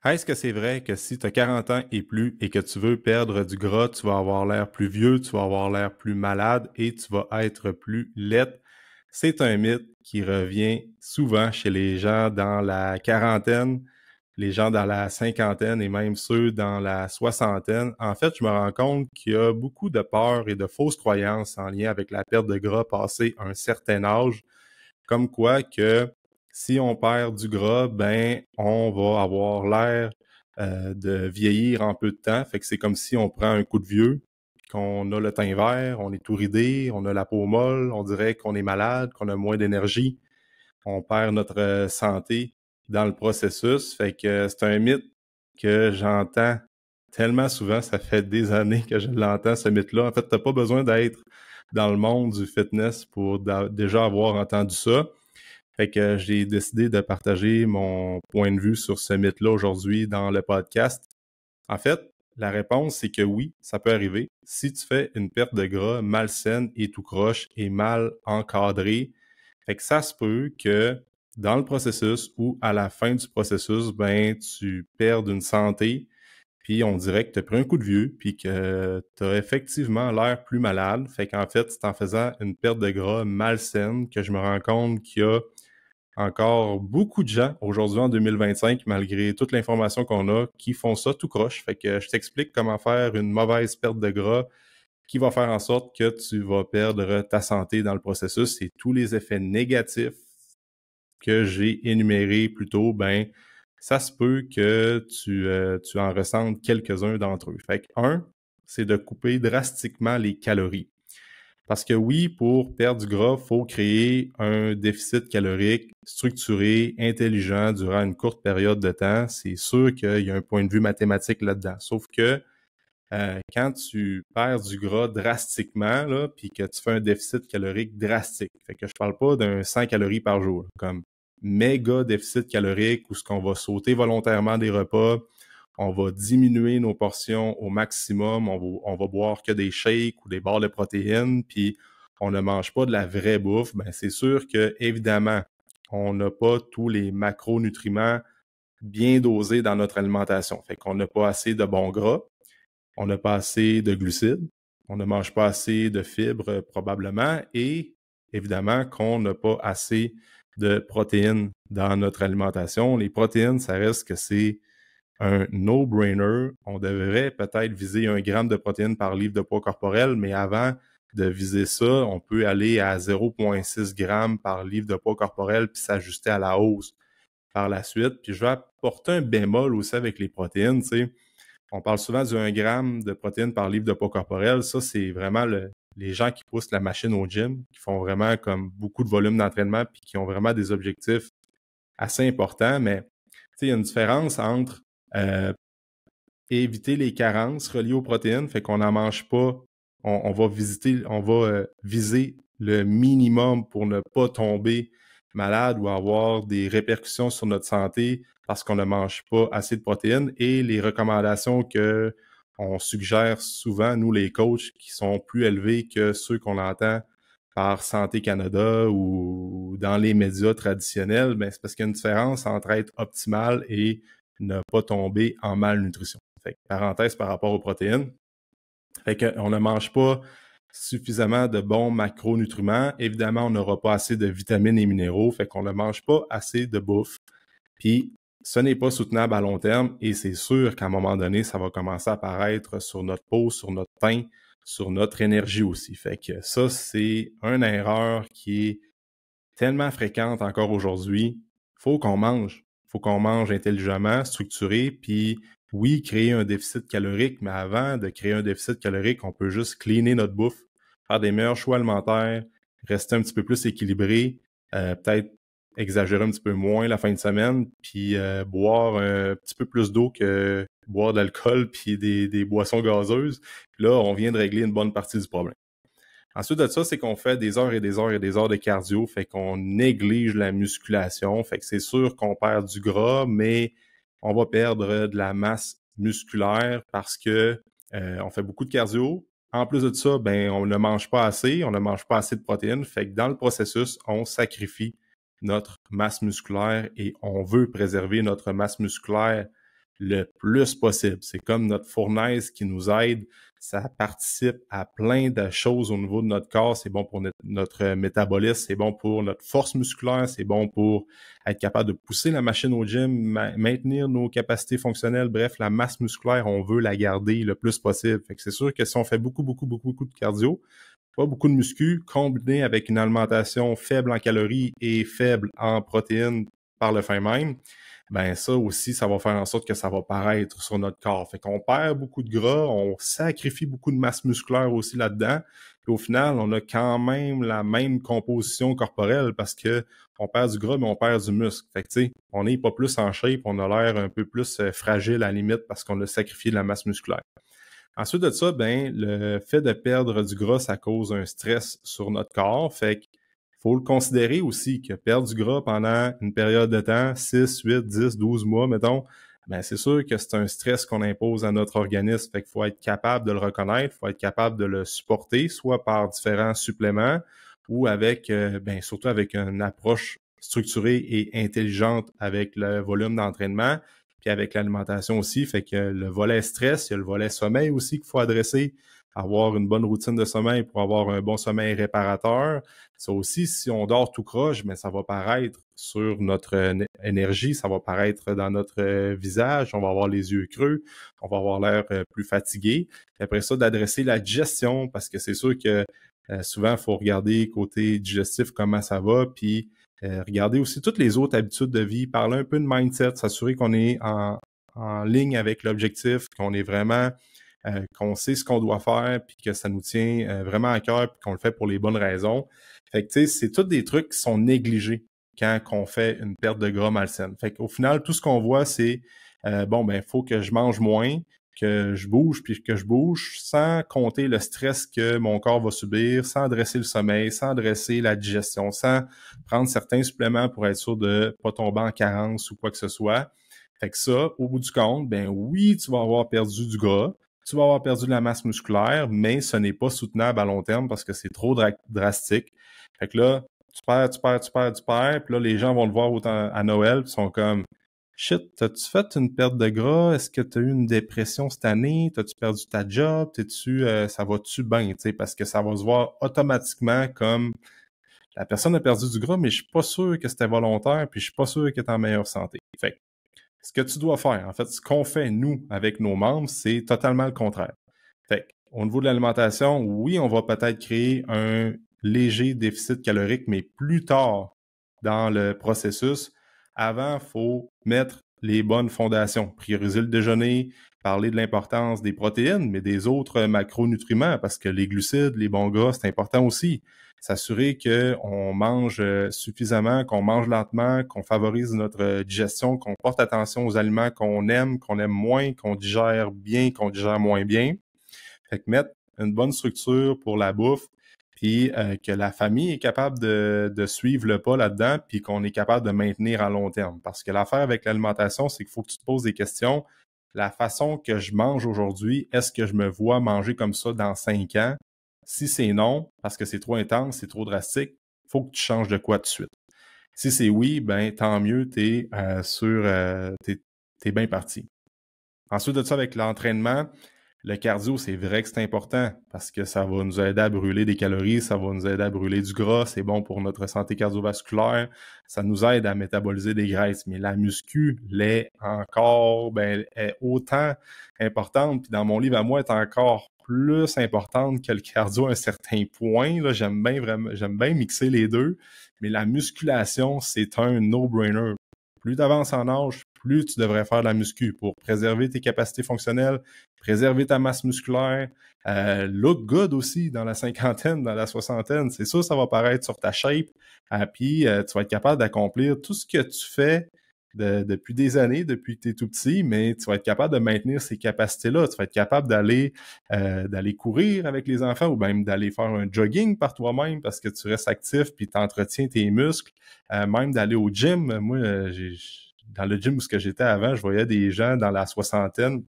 Est-ce que c'est vrai que si tu as 40 ans et plus et que tu veux perdre du gras, tu vas avoir l'air plus vieux, tu vas avoir l'air plus malade et tu vas être plus laid? C'est un mythe qui revient souvent chez les gens dans la quarantaine, les gens dans la cinquantaine et même ceux dans la soixantaine. En fait, je me rends compte qu'il y a beaucoup de peurs et de fausses croyances en lien avec la perte de gras passé un certain âge, comme quoi que si on perd du gras, ben on va avoir l'air de vieillir en peu de temps. Fait que c'est comme si on prend un coup de vieux, qu'on a le teint vert, on est tout ridé, on a la peau molle, on dirait qu'on est malade, qu'on a moins d'énergie, on perd notre santé dans le processus. Fait que c'est un mythe que j'entends tellement souvent, ça fait des années que je l'entends, ce mythe-là. En fait, t'as pas besoin d'être dans le monde du fitness pour déjà avoir entendu ça. Fait que j'ai décidé de partager mon point de vue sur ce mythe-là aujourd'hui dans le podcast. En fait, la réponse, c'est que oui, ça peut arriver. Si tu fais une perte de gras malsaine et tout croche et mal encadrée, fait que ça se peut que dans le processus ou à la fin du processus, ben, tu perdes une santé, puis on dirait que tu as pris un coup de vieux, puis que tu as effectivement l'air plus malade. Fait qu'en fait, c'est en faisant une perte de gras malsaine que je me rends compte qu'il y a encore beaucoup de gens aujourd'hui en 2025, malgré toute l'information qu'on a, qui font ça tout croche. Fait que je t'explique comment faire une mauvaise perte de gras qui va faire en sorte que tu vas perdre ta santé dans le processus et tous les effets négatifs que j'ai énumérés plus tôt, ben, ça se peut que tu en ressentes quelques-uns d'entre eux. Fait que, c'est de couper drastiquement les calories. Parce que oui, pour perdre du gras, il faut créer un déficit calorique structuré, intelligent durant une courte période de temps. C'est sûr qu'il y a un point de vue mathématique là-dedans. Sauf que quand tu perds du gras drastiquement, là, puis que tu fais un déficit calorique drastique, fait que je parle pas d'un 100 calories par jour, là, comme méga déficit calorique où ce qu'on va sauter volontairement des repas, on va diminuer nos portions au maximum, on va boire que des shakes ou des barres de protéines, puis on ne mange pas de la vraie bouffe, ben c'est sûr que évidemment, on n'a pas tous les macronutriments bien dosés dans notre alimentation. Fait qu'on n'a pas assez de bons gras, on n'a pas assez de glucides, on ne mange pas assez de fibres probablement, et évidemment qu'on n'a pas assez de protéines dans notre alimentation. Les protéines, ça reste que c'est un no-brainer. On devrait peut-être viser 1 gramme de protéines par livre de poids corporel, mais avant de viser ça, on peut aller à 0,6 grammes par livre de poids corporel puis s'ajuster à la hausse par la suite. Puis je vais apporter un bémol aussi avec les protéines, tu sais. On parle souvent du 1 gramme de protéines par livre de poids corporel. Ça, c'est vraiment les gens qui poussent la machine au gym, qui font vraiment comme beaucoup de volume d'entraînement puis qui ont vraiment des objectifs assez importants. Mais tu sais, il y a une différence entre euh, éviter les carences reliées aux protéines, fait qu'on n'en mange pas. On va viser le minimum pour ne pas tomber malade ou avoir des répercussions sur notre santé parce qu'on ne mange pas assez de protéines. Et les recommandations que on suggère souvent, nous les coachs, qui sont plus élevés que ceux qu'on entend par Santé Canada ou dans les médias traditionnels, ben c'est parce qu'il y a une différence entre être optimal et ne pas tomber en malnutrition. Fait que, parenthèse par rapport aux protéines. Fait qu'on ne mange pas suffisamment de bons macronutriments. Évidemment, on n'aura pas assez de vitamines et minéraux. Fait qu'on ne mange pas assez de bouffe. Puis, ce n'est pas soutenable à long terme et c'est sûr qu'à un moment donné, ça va commencer à apparaître sur notre peau, sur notre teint, sur notre énergie aussi. Fait que ça, c'est une erreur qui est tellement fréquente encore aujourd'hui. Faut qu'on mange. Faut qu'on mange intelligemment, structuré, puis oui, créer un déficit calorique, mais avant de créer un déficit calorique, on peut juste cleaner notre bouffe, faire des meilleurs choix alimentaires, rester un petit peu plus équilibré, peut-être exagérer un petit peu moins la fin de semaine, puis boire un petit peu plus d'eau que boire de l'alcool puis des boissons gazeuses. Là, on vient de régler une bonne partie du problème. Ensuite de ça, c'est qu'on fait des heures et des heures et des heures de cardio, fait qu'on néglige la musculation, fait que c'est sûr qu'on perd du gras, mais on va perdre de la masse musculaire parce que on fait beaucoup de cardio. En plus de ça, ben on ne mange pas assez, on ne mange pas assez de protéines, fait que dans le processus, on sacrifie notre masse musculaire et on veut préserver notre masse musculaire le plus possible. C'est comme notre fournaise qui nous aide. Ça participe à plein de choses au niveau de notre corps. C'est bon pour notre métabolisme, c'est bon pour notre force musculaire, c'est bon pour être capable de pousser la machine au gym, maintenir nos capacités fonctionnelles. Bref, la masse musculaire, on veut la garder le plus possible. Fait que c'est sûr que si on fait beaucoup de cardio, pas beaucoup de muscu, combiné avec une alimentation faible en calories et faible en protéines par le fait même, ben ça aussi, ça va faire en sorte que ça va paraître sur notre corps. Fait qu'on perd beaucoup de gras, on sacrifie beaucoup de masse musculaire aussi là-dedans. Puis au final, on a quand même la même composition corporelle parce que on perd du gras, mais on perd du muscle. Fait que tu sais, on n'est pas plus en shape, on a l'air un peu plus fragile à la limite parce qu'on a sacrifié de la masse musculaire. Ensuite de ça, ben, le fait de perdre du gras, ça cause un stress sur notre corps. Fait qu'il faut le considérer aussi que perdre du gras pendant une période de temps, 6, 8, 10, 12 mois, mettons, ben, c'est sûr que c'est un stress qu'on impose à notre organisme. Fait qu'il faut être capable de le reconnaître, il faut être capable de le supporter, soit par différents suppléments ou avec, ben, surtout avec une approche structurée et intelligente avec le volume d'entraînement. Puis avec l'alimentation aussi, fait que le volet stress, il y a le volet sommeil aussi qu'il faut adresser, avoir une bonne routine de sommeil pour avoir un bon sommeil réparateur. Ça aussi, si on dort tout croche, mais ça va paraître sur notre énergie, ça va paraître dans notre visage, on va avoir les yeux creux, on va avoir l'air plus fatigué. Puis après ça, d'adresser la digestion, parce que c'est sûr que souvent, il faut regarder côté digestif comment ça va, puis regardez aussi toutes les autres habitudes de vie, parler un peu de mindset, s'assurer qu'on est en ligne avec l'objectif, qu'on est vraiment, qu'on sait ce qu'on doit faire, puis que ça nous tient vraiment à cœur, puis qu'on le fait pour les bonnes raisons. Fait que, tu sais, c'est tous des trucs qui sont négligés quand on fait une perte de gras malsaine. Fait qu'au final, tout ce qu'on voit, c'est, bon, ben, il faut que je mange moins, que je bouge, puis que je bouge, sans compter le stress que mon corps va subir, sans adresser le sommeil, sans adresser la digestion, sans prendre certains suppléments pour être sûr de pas tomber en carence ou quoi que ce soit. Fait que ça, au bout du compte, ben oui, tu vas avoir perdu du gras, tu vas avoir perdu de la masse musculaire, mais ce n'est pas soutenable à long terme parce que c'est trop drastique. Fait que là, tu perds, puis là, les gens vont le voir autant à Noël, puis sont comme shit, t'as-tu fait une perte de gras? Est-ce que t'as eu une dépression cette année? T'as-tu perdu ta job? Ça va-tu bien? Tu sais, parce que ça va se voir automatiquement comme la personne a perdu du gras, mais je suis pas sûr que c'était volontaire, puis je suis pas sûr qu'elle est en meilleure santé. Fait que, ce que tu dois faire, en fait, ce qu'on fait, nous, avec nos membres, c'est totalement le contraire. Fait que, au niveau de l'alimentation, oui, on va peut-être créer un léger déficit calorique, mais plus tard dans le processus, avant, il faut mettre les bonnes fondations, prioriser le déjeuner, parler de l'importance des protéines, mais des autres macronutriments, parce que les glucides, les bons gras, c'est important aussi. S'assurer qu'on mange suffisamment, qu'on mange lentement, qu'on favorise notre digestion, qu'on porte attention aux aliments qu'on aime moins, qu'on digère bien, qu'on digère moins bien. Fait que mettre une bonne structure pour la bouffe, puis que la famille est capable de suivre le pas là-dedans, puis qu'on est capable de maintenir à long terme. Parce que l'affaire avec l'alimentation, c'est qu'il faut que tu te poses des questions. La façon que je mange aujourd'hui, est-ce que je me vois manger comme ça dans 5 ans? Si c'est non, parce que c'est trop intense, c'est trop drastique, il faut que tu changes de quoi tout de suite. Si c'est oui, ben tant mieux, t'es bien parti. Ensuite de ça, avec l'entraînement, le cardio, c'est vrai que c'est important parce que ça va nous aider à brûler des calories, ça va nous aider à brûler du gras, c'est bon pour notre santé cardiovasculaire, ça nous aide à métaboliser des graisses. Mais la muscu l'est encore, ben, est autant importante. Puis dans mon livre à moi, est encore plus importante que le cardio à un certain point. Là, j'aime bien mixer les deux. Mais la musculation, c'est un no-brainer. Plus tu avances en âge, plus tu devrais faire de la muscu pour préserver tes capacités fonctionnelles, préserver ta masse musculaire, look good aussi dans la cinquantaine, dans la soixantaine. C'est sûr, ça va paraître sur ta shape. Puis tu vas être capable d'accomplir tout ce que tu fais depuis des années, depuis que tu es tout petit, mais tu vas être capable de maintenir ces capacités-là. Tu vas être capable d'aller courir avec les enfants ou même d'aller faire un jogging par toi-même parce que tu restes actif puis tu entretiens tes muscles. Même d'aller au gym. Moi, dans le gym où j'étais avant, je voyais des gens dans la soixantaine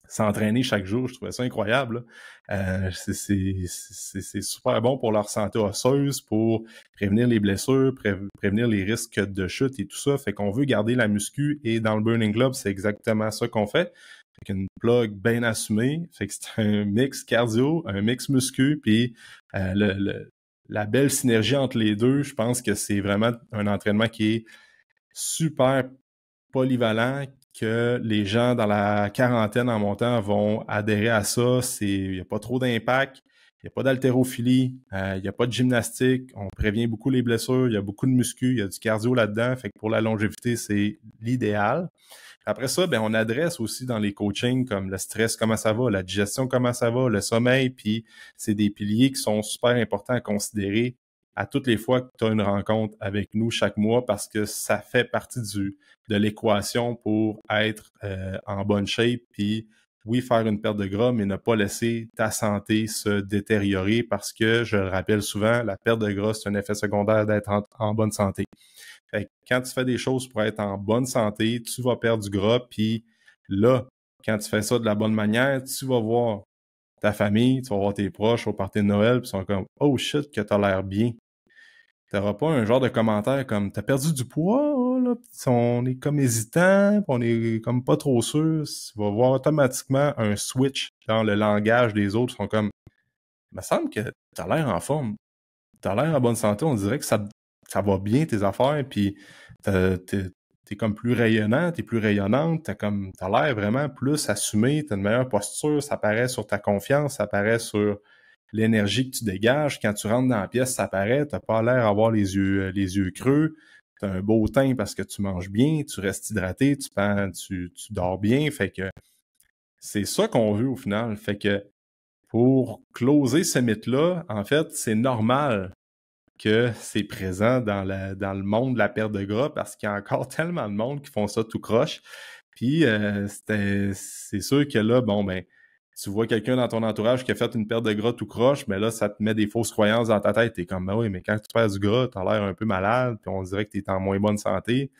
s'entraîner chaque jour. Je trouvais ça incroyable, là. C'est super bon pour leur santé osseuse, pour prévenir les blessures, prévenir les risques de chute et tout ça. Fait qu'on veut garder la muscu et dans le Burning Club, c'est exactement ça qu'on fait. Fait qu'une plug bien assumée. Fait que c'est un mix cardio, un mix muscu, puis la belle synergie entre les deux, je pense que c'est vraiment un entraînement qui est super polyvalent, que les gens dans la quarantaine en montant vont adhérer à ça. Il n'y a pas trop d'impact, il n'y a pas d'haltérophilie, il n'y a pas de gymnastique, on prévient beaucoup les blessures, il y a beaucoup de muscu, il y a du cardio là-dedans. Fait que pour la longévité, c'est l'idéal. Après ça, ben, on adresse aussi dans les coachings comme le stress, comment ça va, la digestion, comment ça va, le sommeil, puis c'est des piliers qui sont super importants à considérer à toutes les fois que tu as une rencontre avec nous chaque mois parce que ça fait partie de l'équation pour être en bonne shape, puis oui, faire une perte de gras, mais ne pas laisser ta santé se détériorer parce que, je le rappelle souvent, la perte de gras, c'est un effet secondaire d'être en bonne santé. Fait que quand tu fais des choses pour être en bonne santé, tu vas perdre du gras, puis là, quand tu fais ça de la bonne manière, tu vas voir ta famille, tu vas voir tes proches au party de Noël, puis ils sont comme « Oh shit, que t'as l'air bien ». Tu n'auras pas un genre de commentaire comme « T'as perdu du poids, là? » On est comme hésitant, on est comme pas trop sûr. Tu vas voir automatiquement un switch dans le langage des autres. Ils sont comme « Il me semble que t'as l'air en forme. T'as l'air en bonne santé. On dirait que ça va bien tes affaires, puis t'es comme plus rayonnant, t'es plus rayonnante, t'as l'air vraiment plus assumé, t'as une meilleure posture, ça paraît sur ta confiance, ça paraît sur l'énergie que tu dégages. Quand tu rentres dans la pièce, ça paraît, t'as pas l'air d'avoir les yeux creux, t'as un beau teint parce que tu manges bien, tu restes hydraté, tu dors bien, fait que c'est ça qu'on veut au final. Fait que pour closer ce mythe-là, en fait, c'est normal que c'est présent dans le monde de la perte de gras parce qu'il y a encore tellement de monde qui font ça tout croche. Puis c'est sûr que là, bon, ben, tu vois quelqu'un dans ton entourage qui a fait une perte de gras tout croche, mais là, ça te met des fausses croyances dans ta tête. T'es comme, ben oui, mais quand tu perds du gras, t'as l'air un peu malade, puis on dirait que t'es en moins bonne santé.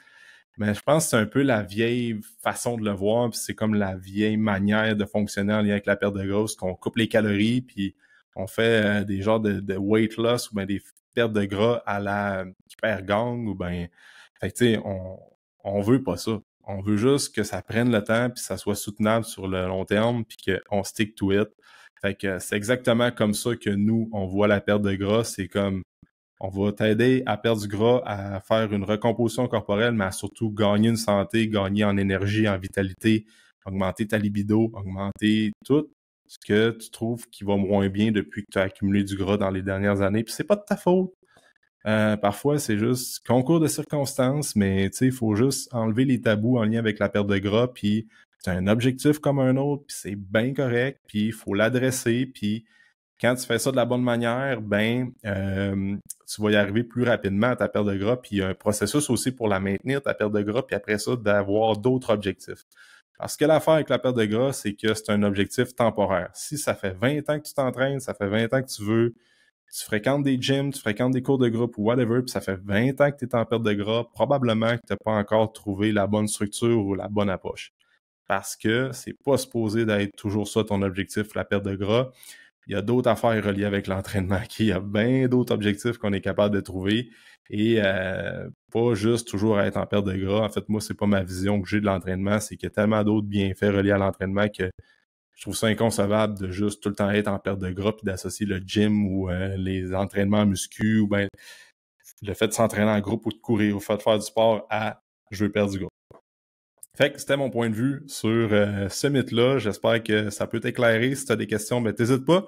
Mais je pense que c'est un peu la vieille façon de le voir, puis c'est comme la vieille manière de fonctionner en lien avec la perte de gras, qu'on coupe les calories, puis on fait des genres de weight loss ou bien des pertes de gras à la hypergang, ou bien... Fait que tu sais, on veut pas ça. On veut juste que ça prenne le temps, puis ça soit soutenable sur le long terme, puis qu'on stick to it. Fait que c'est exactement comme ça que nous, on voit la perte de gras. C'est comme on va t'aider à perdre du gras, à faire une recomposition corporelle, mais à surtout gagner une santé, gagner en énergie, en vitalité, augmenter ta libido, augmenter tout ce que tu trouves qui va moins bien depuis que tu as accumulé du gras dans les dernières années. Puis c'est pas de ta faute. Parfois, c'est juste concours de circonstances, mais tu sais, il faut juste enlever les tabous en lien avec la perte de gras, puis c'est un objectif comme un autre, puis c'est bien correct, puis il faut l'adresser, puis quand tu fais ça de la bonne manière, ben tu vas y arriver plus rapidement à ta perte de gras, puis il y a un processus aussi pour la maintenir, ta perte de gras, puis après ça, d'avoir d'autres objectifs. Parce que l'affaire avec la perte de gras, c'est que c'est un objectif temporaire. Si ça fait 20 ans que tu t'entraînes, ça fait 20 ans que tu fréquentes des gyms, tu fréquentes des cours de groupe ou whatever, puis ça fait 20 ans que tu es en perte de gras, probablement que tu n'as pas encore trouvé la bonne structure ou la bonne approche. Parce que c'est pas supposé d'être toujours ça ton objectif, la perte de gras. Il y a d'autres affaires reliées avec l'entraînement, il y a bien d'autres objectifs qu'on est capable de trouver et pas juste toujours être en perte de gras. En fait, moi, c'est pas ma vision que j'ai de l'entraînement, c'est qu'il y a tellement d'autres bienfaits reliés à l'entraînement que je trouve ça inconcevable de juste tout le temps être en perte de gras puis d'associer le gym ou les entraînements en muscu ou bien le fait de s'entraîner en groupe ou de courir ou de faire du sport à « je veux perdre du gras ». Fait que c'était mon point de vue sur ce mythe-là. J'espère que ça peut t'éclairer. Si tu as des questions, ben t'hésites pas.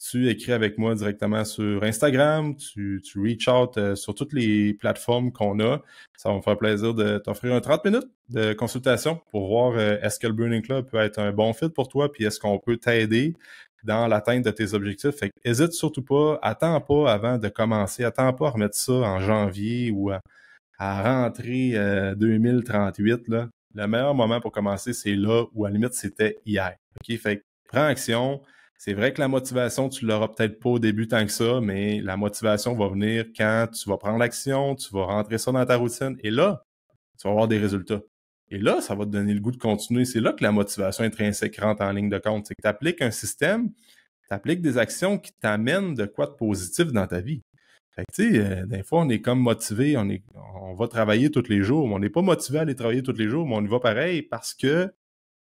Tu écris avec moi directement sur Instagram. Tu reach out sur toutes les plateformes qu'on a. Ça va me faire plaisir de t'offrir un 30 minutes de consultation pour voir est-ce que le Burning Club peut être un bon fit pour toi, puis est-ce qu'on peut t'aider dans l'atteinte de tes objectifs. Fait que hésite surtout pas. Attends pas avant de commencer. Attends pas à remettre ça en janvier ou à rentrer 2038, là. Le meilleur moment pour commencer, c'est là où à la limite, c'était hier. OK? Fait que prends action. C'est vrai que la motivation, tu l'auras peut-être pas au début tant que ça, mais la motivation va venir quand tu vas prendre l'action, tu vas rentrer ça dans ta routine et là, tu vas avoir des résultats. Et là, ça va te donner le goût de continuer. C'est là que la motivation intrinsèque rentre en ligne de compte. C'est que tu appliques un système, tu appliques des actions qui t'amènent de quoi de positif dans ta vie. Fait que, tu sais, des fois, on est comme motivé, on va travailler tous les jours, mais on n'est pas motivé à aller travailler tous les jours, mais on y va pareil parce que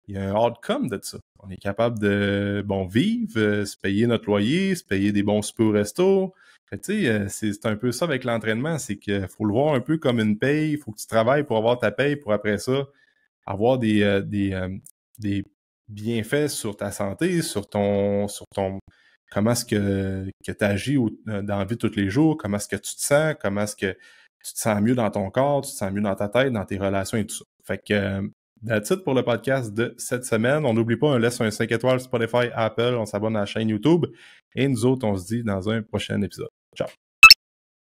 il y a un outcome de ça. On est capable de, vivre, se payer notre loyer, se payer des bons soupers au resto. Fait que, tu sais, c'est un peu ça avec l'entraînement, c'est qu'il faut le voir un peu comme une paye, il faut que tu travailles pour avoir ta paye, pour après ça, avoir des bienfaits sur ta santé, sur ton comment est-ce que tu agis dans la vie de tous les jours, comment est-ce que tu te sens, comment est-ce que tu te sens mieux dans ton corps, tu te sens mieux dans ta tête, dans tes relations et tout ça. Fait que that's it pour le podcast de cette semaine. On n'oublie pas, on laisse un 5 étoiles Spotify, Apple, on s'abonne à la chaîne YouTube et nous autres, on se dit dans un prochain épisode. Ciao!